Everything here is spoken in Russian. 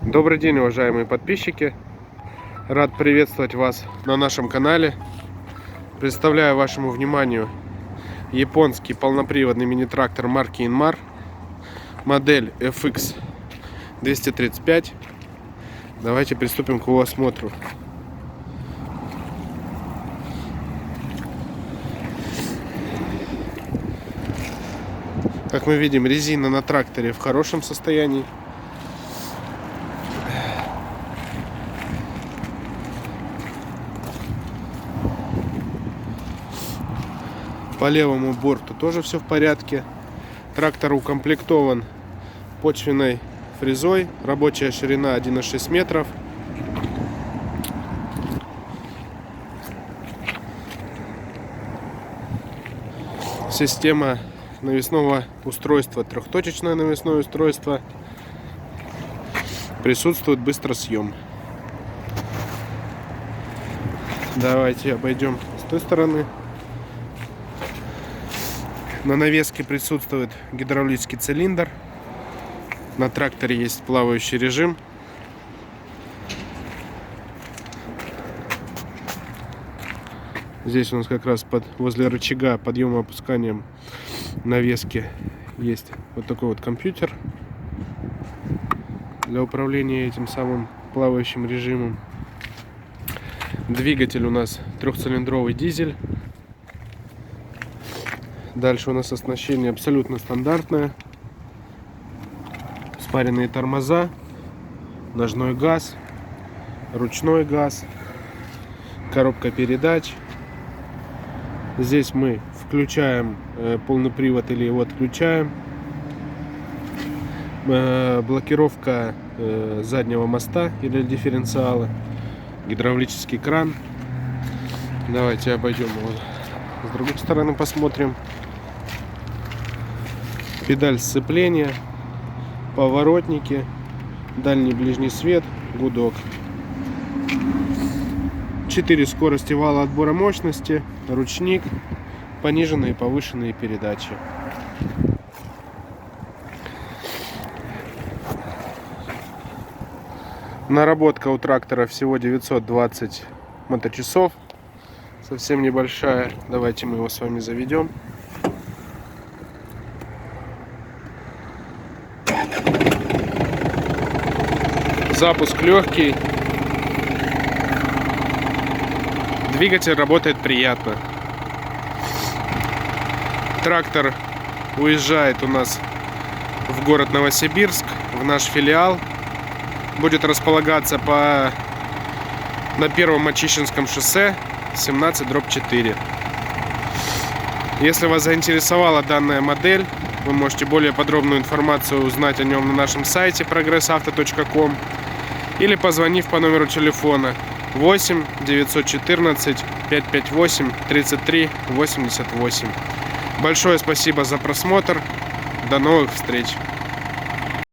Добрый день, уважаемые подписчики! Рад приветствовать вас на нашем канале. Представляю вашему вниманию японский полноприводный мини-трактор марки Inmar, модель FX 235. Давайте приступим к его осмотру. Как мы видим, резина на тракторе в хорошем состоянии. По левому борту тоже все в порядке. Трактор укомплектован почвенной фрезой. Рабочая ширина 1,6 метров. Система навесного устройства, трехточечное навесное устройство. Присутствует быстросъем. Давайте обойдем с той стороны. На навеске присутствует гидравлический цилиндр. На тракторе есть плавающий режим. Здесь у нас как раз возле рычага подъема опускания навески есть вот такой вот компьютер для управления этим самым плавающим режимом. Двигатель у нас трехцилиндровый дизель. Дальше у нас оснащение абсолютно стандартное. Спаренные тормоза, ножной газ, ручной газ, коробка передач. Здесь мы включаем полный привод или его отключаем. Блокировка заднего моста или дифференциала. Гидравлический кран. Давайте обойдем его с другой стороны, посмотрим. Педаль сцепления, поворотники, дальний ближний свет, гудок. 4 скорости вала отбора мощности, ручник, пониженные и повышенные передачи. Наработка у трактора всего 920 моточасов, совсем небольшая. Давайте мы его с вами заведем. Запуск легкий. Двигатель работает приятно. Трактор уезжает у нас в город Новосибирск, в наш филиал. Будет располагаться на Первом Очищенском шоссе 17/4. Если вас заинтересовала данная модель, вы можете более подробную информацию узнать о нем на нашем сайте progressauto.com или позвонив по номеру телефона 8 914 558 33 88. Большое спасибо за просмотр. До новых встреч!